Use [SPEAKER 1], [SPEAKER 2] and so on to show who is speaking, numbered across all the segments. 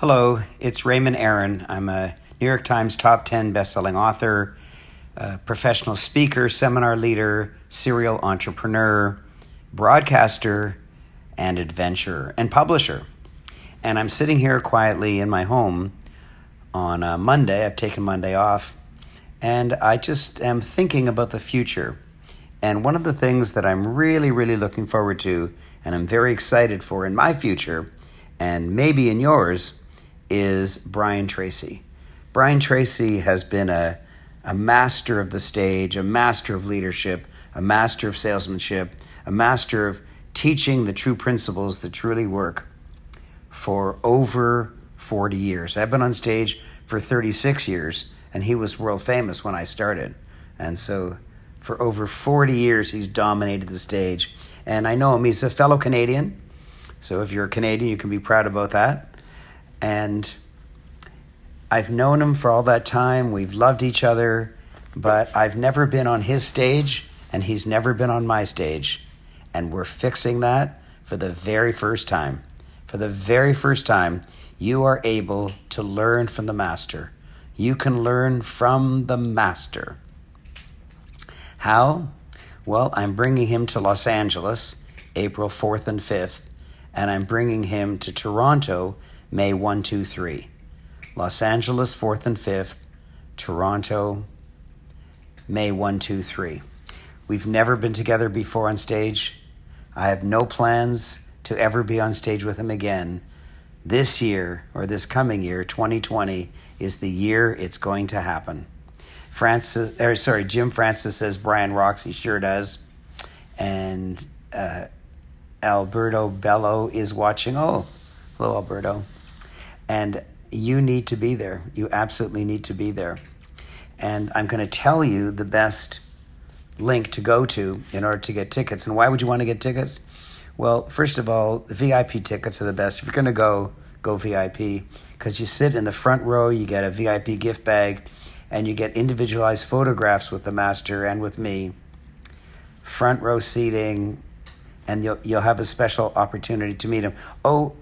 [SPEAKER 1] Hello, it's Raymond Aaron. I'm a New York Times top 10 bestselling author, professional speaker, seminar leader, serial entrepreneur, broadcaster, and adventurer, and publisher. And I'm sitting here quietly in my home on a Monday. I've taken Monday off, and I just am thinking about the future. And one of the things that I'm really looking forward to, and I'm very excited for in my future, and maybe in yours, is Brian Tracy. Brian Tracy has been a master of the stage, a master of leadership, a master of salesmanship, a master of teaching the true principles that truly work for over 40 years. I've been on stage for 36 years, and he was world famous when I started. And so for over 40 years, he's dominated the stage. And I know him. He's a fellow Canadian. So if you're a Canadian, you can be proud about that. And I've known him for all that time. We've loved each other, but I've never been on his stage, and he's never been on my stage. And we're fixing that for the very first time. For the very first time, you are able to learn from the master. You can learn from the master. How? Well, I'm bringing him to Los Angeles, April 4th and 5th, and I'm bringing him to Toronto, May 1, 2, 3. Los Angeles, 4th and 5th, Toronto, May 1, 2, 3. We've never been together before on stage. I have no plans to ever be on stage with him again. This year, or this coming year, 2020, is the year it's going to happen. Jim Francis says Brian rocks. He sure does. And Alberto Bello is watching. Oh, hello, Alberto. And you need to be there. You absolutely need to be there. And I'm going to tell you the best link to go to in order to get tickets. And why would you want to get tickets? Well, first of all, the VIP tickets are the best. If you're going to go VIP, because you sit in the front row, you get a VIP gift bag, and you get individualized photographs with the master and with me. Front row seating, and you'll have a special opportunity to meet him. Oh,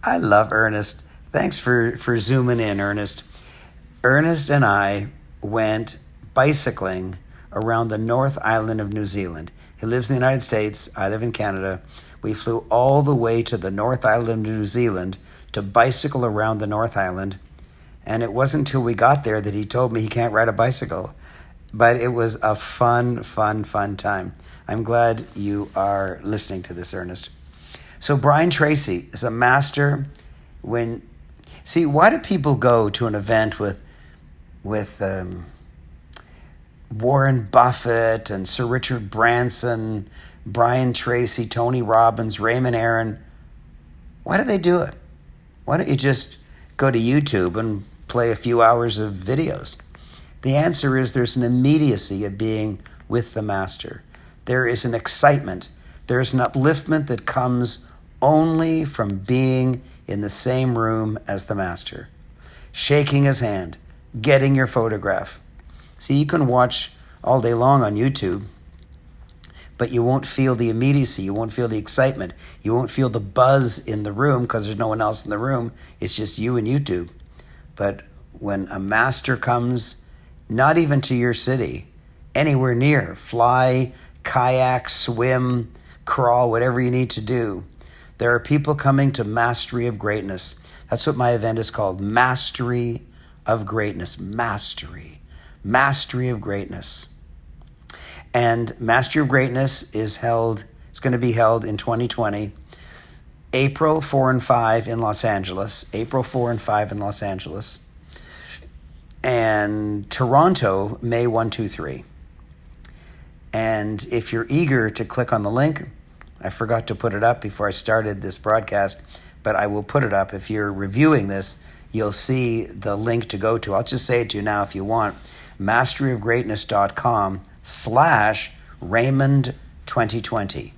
[SPEAKER 1] I love Ernest. Thanks for zooming in, Ernest. Ernest and I went bicycling around the North Island of New Zealand. He lives in the United States. I live in Canada. We flew all the way to the North Island of New Zealand to bicycle around the North Island. And it wasn't until we got there that he told me he can't ride a bicycle. But it was a fun time. I'm glad you are listening to this, Ernest. So Brian Tracy is a master. Why do people go to an event with Warren Buffett and Sir Richard Branson, Brian Tracy, Tony Robbins, Raymond Aaron? Why do they do it? Why don't you just go to YouTube and play a few hours of videos? The answer is there's an immediacy of being with the master. There is an excitement. There's an upliftment that comes only from being in the same room as the master, shaking his hand, getting your photograph. See, you can watch all day long on YouTube, but you won't feel the immediacy. You won't feel the excitement. You won't feel the buzz in the room because there's no one else in the room. It's just you and YouTube. But when a master comes, not even to your city, anywhere near, fly, kayak, swim, crawl, whatever you need to do, there are people coming to Mastery of Greatness. That's what my event is called, Mastery of Greatness. Mastery of Greatness. And Mastery of Greatness is going to be held in 2020, April 4 and 5 in Los Angeles. April 4 and 5 in Los Angeles. And Toronto, May 1, 2, 3. And if you're eager to click on the link, I forgot to put it up before I started this broadcast, but I will put it up. If you're reviewing this, you'll see the link to go to. I'll just say it to you now if you want. masteryofgreatness.com/Raymond 2020.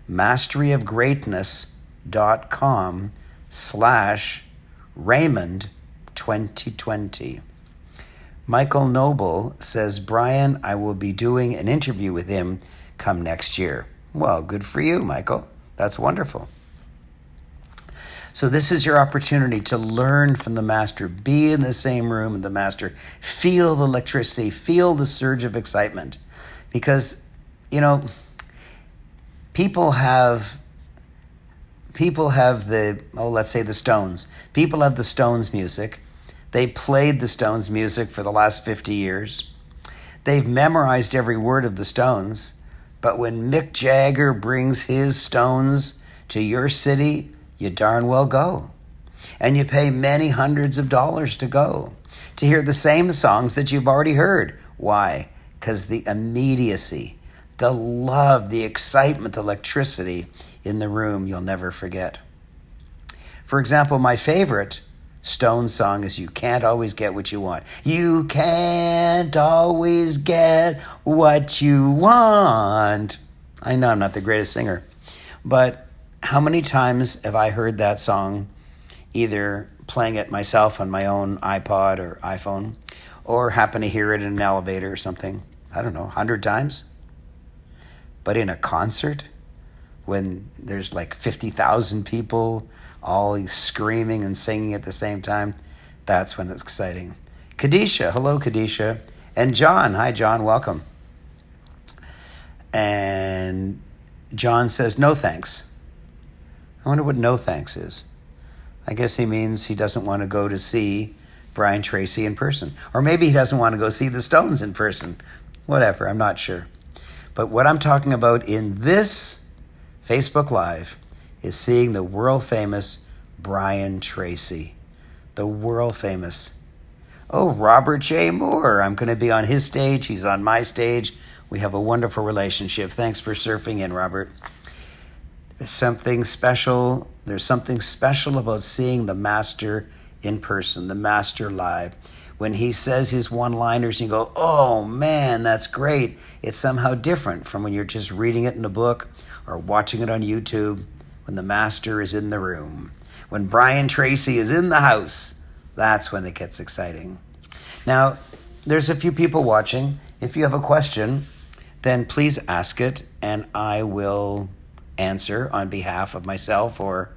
[SPEAKER 1] masteryofgreatness.com/Raymond 2020. Michael Noble says, Brian, I will be doing an interview with him come next year. Well, good for you, Michael. That's wonderful. So this is your opportunity to learn from the master, be in the same room with the master, feel the electricity, feel the surge of excitement. Because, people have let's say the Stones. People have the Stones music. They played the Stones music for the last 50 years. They've memorized every word of the Stones. But when Mick Jagger brings his Stones to your city, you darn well go. And you pay many hundreds of dollars to go, to hear the same songs that you've already heard. Why? Because the immediacy, the love, the excitement, the electricity in the room you'll never forget. For example, my favorite Stone song is You Can't Always Get What You Want. You can't always get what you want. I know I'm not the greatest singer, but how many times have I heard that song, either playing it myself on my own iPod or iPhone, or happen to hear it in an elevator or something? I don't know, 100 times? But in a concert, when there's like 50,000 people all screaming and singing at the same time, that's when it's exciting. Kadisha, hello Kadisha. And John, hi John, welcome. And John says, no thanks. I wonder what no thanks is. I guess he means he doesn't want to go to see Brian Tracy in person. Or maybe he doesn't want to go see the Stones in person. Whatever, I'm not sure. But what I'm talking about in this Facebook Live is seeing the world famous Brian Tracy. The world famous. Oh, Robert J. Moore. I'm going to be on his stage. He's on my stage. We have a wonderful relationship. Thanks for surfing in, Robert. There's something special about seeing the master in person, the master live. When he says his one-liners, you go, oh man, that's great. It's somehow different from when you're just reading it in a book or watching it on YouTube. When the master is in the room, when Brian Tracy is in the house, that's when it gets exciting. Now, there's a few people watching. If you have a question, then please ask it, and I will answer on behalf of myself or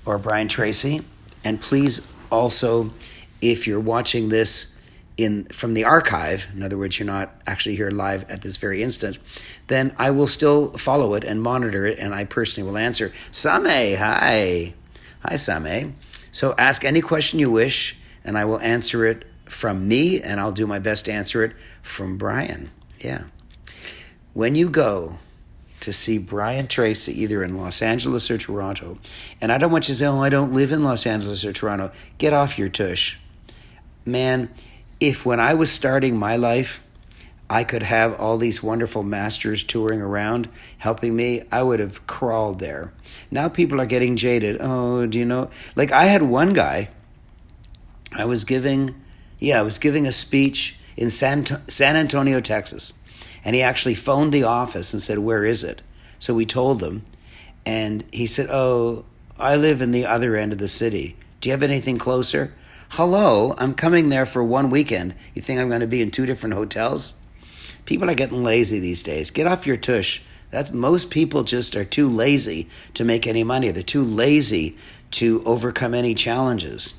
[SPEAKER 1] Brian Tracy. And please also, if you're watching this from the archive, in other words, you're not actually here live at this very instant, then I will still follow it and monitor it, and I personally will answer. Same, hi. Hi, Same. So ask any question you wish, and I will answer it from me, and I'll do my best to answer it from Brian. Yeah. When you go to see Brian Tracy, either in Los Angeles or Toronto, and I don't want you to say, oh, I don't live in Los Angeles or Toronto. Get off your tush. Man, if when I was starting my life, I could have all these wonderful masters touring around helping me, I would have crawled there. Now people are getting jaded. Oh, do you know? Like I had one guy, I was giving a speech in San Antonio, Texas. And he actually phoned the office and said, where is it? So we told them. And he said, oh, I live in the other end of the city. Do you have anything closer? Hello, I'm coming there for one weekend. You think I'm going to be in 2 different hotels? People are getting lazy these days. Get off your tush. Most people just are too lazy to make any money. They're too lazy to overcome any challenges.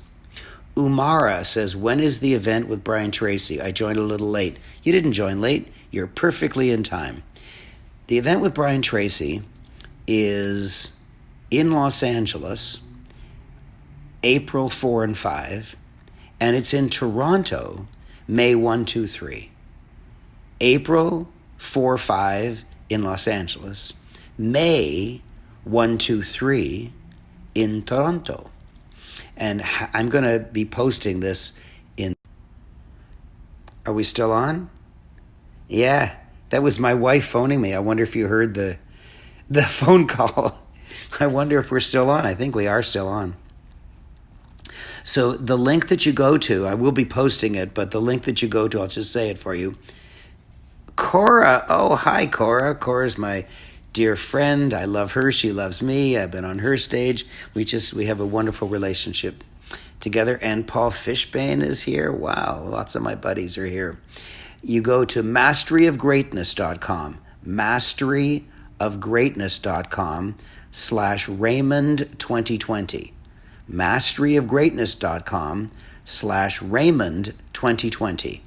[SPEAKER 1] Umara says, when is the event with Brian Tracy? I joined a little late. You didn't join late. You're perfectly in time. The event with Brian Tracy is in Los Angeles, April 4 and 5, and it's in Toronto, May 1, 2, 3. April 4, 5 in Los Angeles, May 1, 2, 3 in Toronto. And I'm going to be posting this in... Are we still on? Yeah, that was my wife phoning me. I wonder if you heard the phone call. I wonder if we're still on. I think we are still on. So the link that you go to, I will be posting it, but the link that you go to, I'll just say it for you. Cora, oh, hi, Cora. Cora's my dear friend. I love her. She loves me. I've been on her stage. We have a wonderful relationship together. And Paul Fishbane is here. Wow, lots of my buddies are here. You go to masteryofgreatness.com, masteryofgreatness.com/Raymond 2020. masteryofgreatness.com/Raymond2020.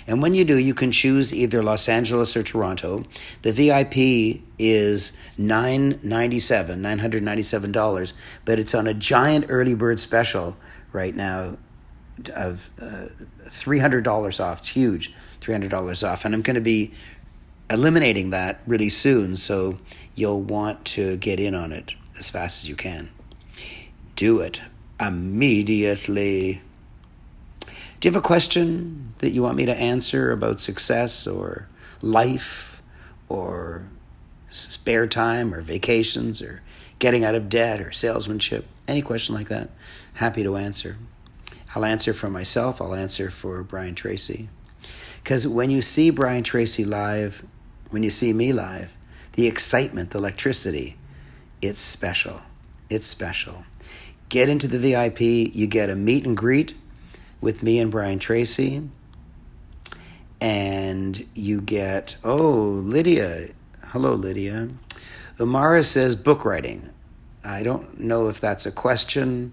[SPEAKER 1] And when you do, you can choose either Los Angeles or Toronto. The VIP is $997, but it's on a giant early bird special right now of $300 off. It's huge, $300 off. And I'm going to be eliminating that really soon, so you'll want to get in on it as fast as you can. Do it immediately. Do you have a question that you want me to answer about success or life or spare time or vacations or getting out of debt or salesmanship? Any question like that, happy to answer. I'll answer for myself. I'll answer for Brian Tracy. Because when you see Brian Tracy live, when you see me live, the excitement, the electricity, it's special. It's special. Get into the VIP. You get a meet and greet with me and Brian Tracy. And you get, Lydia. Hello, Lydia. Umara says book writing. I don't know if that's a question.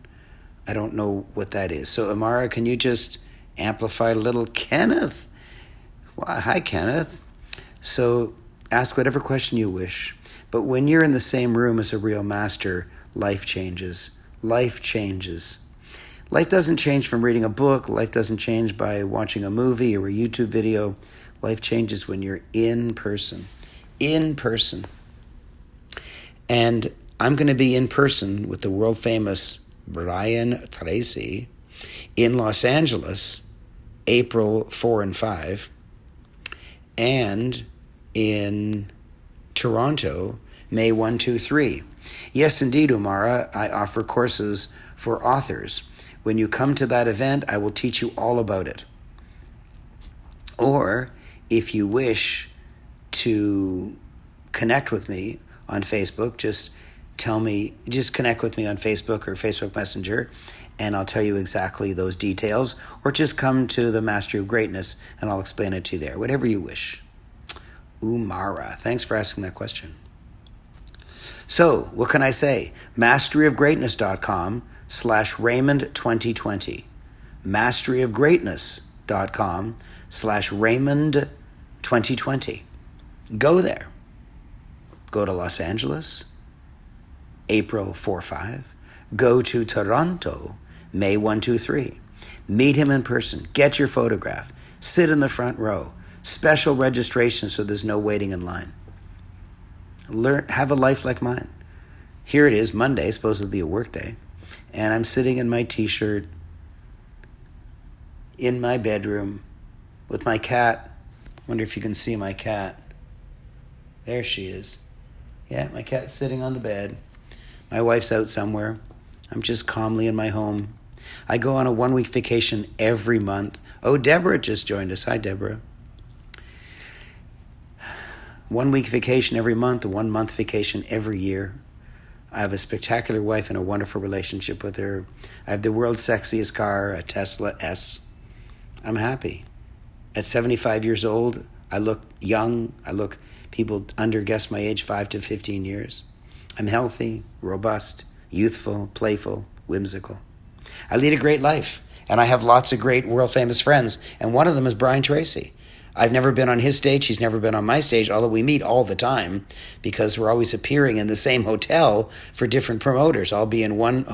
[SPEAKER 1] I don't know what that is. So, Umara, can you just amplify a little? Kenneth. Well, hi, Kenneth. So, ask whatever question you wish. But when you're in the same room as a real master, life changes. Life changes. Life doesn't change from reading a book. Life doesn't change by watching a movie or a YouTube video. Life changes when you're in person. In person. And I'm going to be in person with the world-famous Brian Tracy in Los Angeles, April 4 and 5, and in Toronto, May 1, 2, 3. Yes, indeed, Umara, I offer courses for authors. When you come to that event, I will teach you all about it. Or, if you wish to connect with me on Facebook, just connect with me on Facebook or Facebook Messenger, and I'll tell you exactly those details. Or just come to the Mastery of Greatness, and I'll explain it to you there. Whatever you wish. Umara, thanks for asking that question. So, what can I say? masteryofgreatness.com/Raymond2020. masteryofgreatness.com/Raymond2020. Go there. Go to Los Angeles, April 4-5. Go to Toronto, May 1-2-3. Meet him in person. Get your photograph. Sit in the front row. Special registration so there's no waiting in line. Have a life like mine. Here it is, Monday, supposedly a work day, and I'm sitting in my t-shirt in my bedroom with my cat. Wonder if you can see my cat. There she is. Yeah, my cat's sitting on the bed. My wife's out somewhere. I'm just calmly in my home. I go on a 1-week vacation every month. Oh, Deborah just joined us. Hi, Deborah. 1-week vacation every month, a 1-month vacation every year. I have a spectacular wife and a wonderful relationship with her. I have the world's sexiest car, a Tesla S. I'm happy. At 75 years old, I look young. People underguess my age 5 to 15 years. I'm healthy, robust, youthful, playful, whimsical. I lead a great life, and I have lots of great world-famous friends, and one of them is Brian Tracy. I've never been on his stage. He's never been on my stage, although we meet all the time because we're always appearing in the same hotel for different promoters. I'll be in one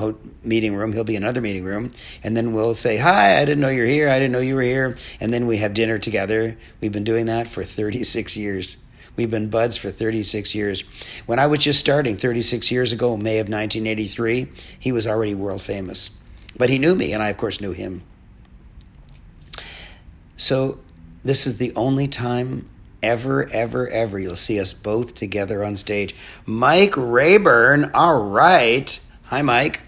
[SPEAKER 1] meeting room. He'll be in another meeting room. And then we'll say, hi, I didn't know you're here. I didn't know you were here. And then we have dinner together. We've been doing that for 36 years. We've been buds for 36 years. When I was just starting 36 years ago, May of 1983, he was already world famous. But he knew me, and I, of course, knew him. So this is the only time ever you'll see us both together on stage. Mike Rayburn, all right. Hi, Mike.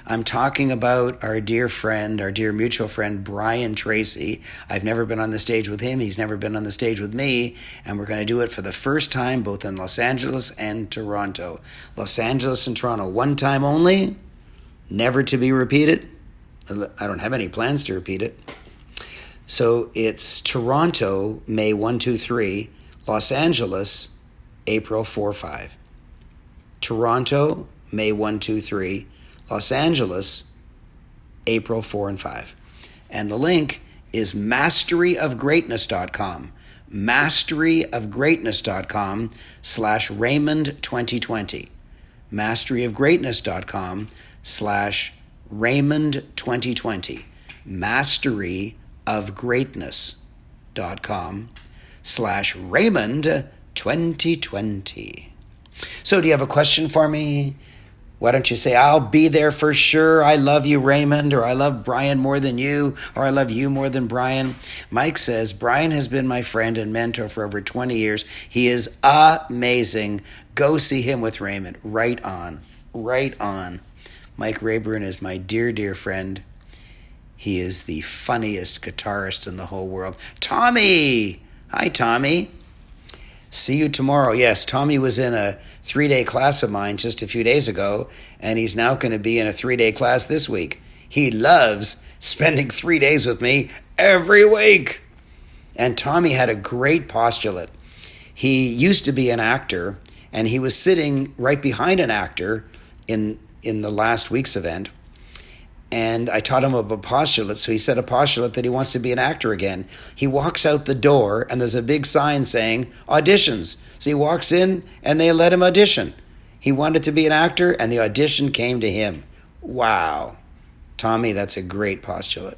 [SPEAKER 1] I'm talking about our dear mutual friend, Brian Tracy. I've never been on the stage with him. He's never been on the stage with me. And we're going to do it for the first time, both in Los Angeles and Toronto. Los Angeles and Toronto, one time only, never to be repeated. I don't have any plans to repeat it. So it's Toronto, May 1, 2, 3, Los Angeles, April 4, 5. Toronto, May 1, 2, 3, Los Angeles, April 4 and 5. And the link is masteryofgreatness.com. masteryofgreatness.com/Raymond2020. masteryofgreatness.com/Raymond2020. masteryofgreatness.com/Raymond2020. So do you have a question for me? Why don't you say, I'll be there for sure. I love you, Raymond, or I love Brian more than you, or I love you more than Brian. Mike says, Brian has been my friend and mentor for over 20 years. He is amazing. Go see him with Raymond. Right on. Right on. Mike Rayburn is my dear, dear friend. He is the funniest guitarist in the whole world. Tommy! Hi, Tommy. See you tomorrow. Yes, Tommy was in a 3-day class of mine just a few days ago, and he's now going to be in a 3-day class this week. He loves spending 3 days with me every week. And Tommy had a great postulate. He used to be an actor, and he was sitting right behind an actor in the last week's event. And I taught him a postulate, so he said a postulate that he wants to be an actor again. He walks out the door, and there's a big sign saying, auditions. So he walks in, and they let him audition. He wanted to be an actor, and the audition came to him. Wow. Tommy, that's a great postulate.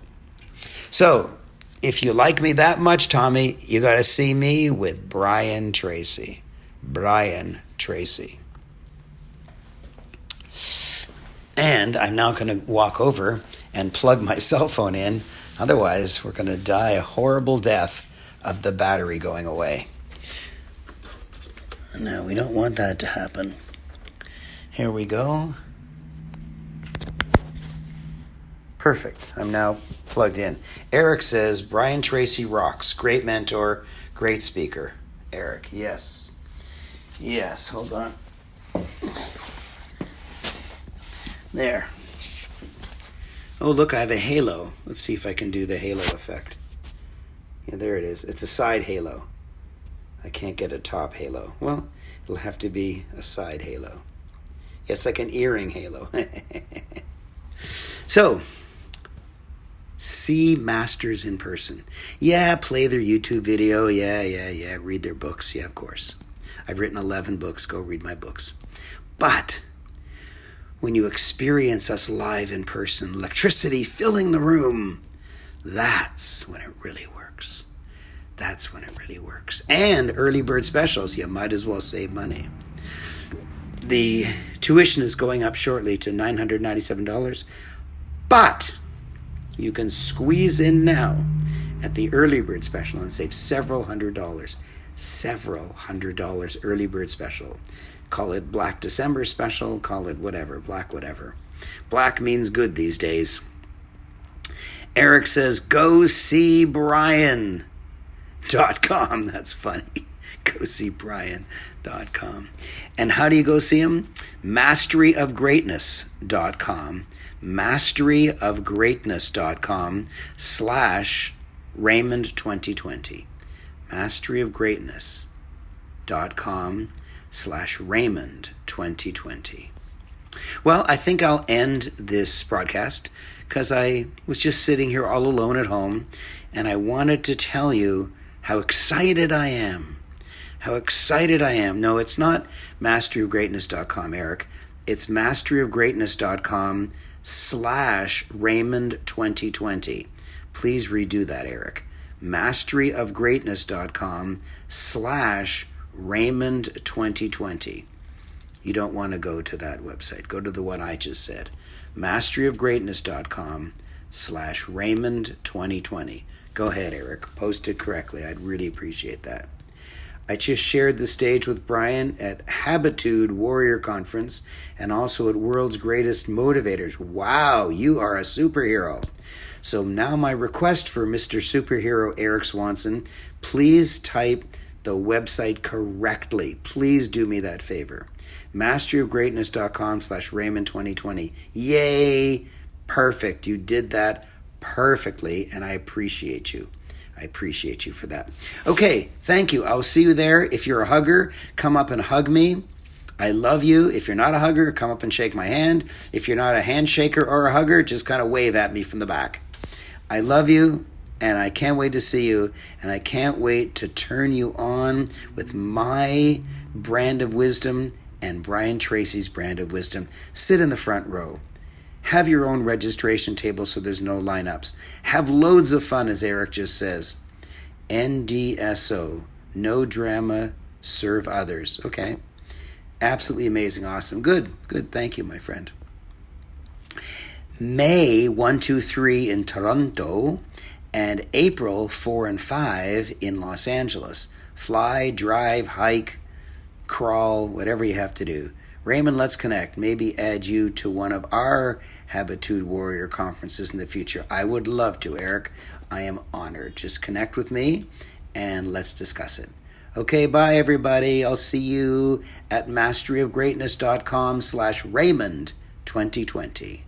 [SPEAKER 1] So, if you like me that much, Tommy, you got to see me with Brian Tracy. Brian Tracy. And I'm now going to walk over and plug my cell phone in. Otherwise, we're going to die a horrible death of the battery going away. No, we don't want that to happen. Here we go. Perfect. I'm now plugged in. Eric says, Brian Tracy rocks. Great mentor, great speaker. Eric, yes. Yes, hold on. There. Oh, look, I have a halo. Let's see if I can do the halo effect. Yeah, there it is. It's a side halo. I can't get a top halo. Well, it'll have to be a side halo. Yeah, it's like an earring halo. So, see masters in person. Yeah, play their YouTube video. Yeah. Read their books. Yeah, of course. I've written 11 books. Go read my books. But when you experience us live in person, electricity filling the room, that's when it really works. That's when it really works. And early bird specials, you might as well save money. The tuition is going up shortly to $997, but you can squeeze in now at the early bird special and save several $100s. Several $100 early bird special. Call it Black December special, call it whatever, black whatever. Black means good these days. Eric says, go see Brian.com. That's funny. Go see Brian.com. And how do you go see him? Masteryofgreatness.com. Masteryofgreatness.com/Raymond2020. Masteryofgreatness.com/Raymond2020. Well, I think I'll end this broadcast because I was just sitting here all alone at home, and I wanted to tell you how excited I am. How excited I am. No, it's not masteryofgreatness.com, Eric. It's masteryofgreatness.com/Raymond2020. Please redo that, Eric. Masteryofgreatness.com/Raymond2020. You don't want to go to that website. Go to the one I just said. Masteryofgreatness.com/Raymond2020. Go ahead, Eric. Post it correctly. I'd really appreciate that. I just shared the stage with Brian at Habitude Warrior Conference and also at World's Greatest Motivators. Wow, you are a superhero. So now my request for Mr. Superhero Eric Swanson, please type the website correctly. Please do me that favor. Masteryofgreatness.com/Raymond2020. Yay! Perfect. You did that perfectly, and I appreciate you. I appreciate you for that. Okay, thank you. I'll see you there. If you're a hugger, come up and hug me. I love you. If you're not a hugger, come up and shake my hand. If you're not a handshaker or a hugger, just kind of wave at me from the back. I love you, and I can't wait to see you, and I can't wait to turn you on with my brand of wisdom and Brian Tracy's brand of wisdom. Sit in the front row. Have your own registration table so there's no lineups. Have loads of fun, as Eric just says. NDSO, no drama, serve others. Okay. Absolutely amazing. Awesome. Good. Thank you, my friend. May 1, 2, 3 in Toronto and April 4 and 5 in Los Angeles. Fly, drive, hike, crawl, whatever you have to do. Raymond, let's connect. Maybe add you to one of our Habitude Warrior conferences in the future. I would love to, Eric. I am honored. Just connect with me and let's discuss it. Okay, bye everybody. I'll see you at masteryofgreatness.com/Raymond 2020.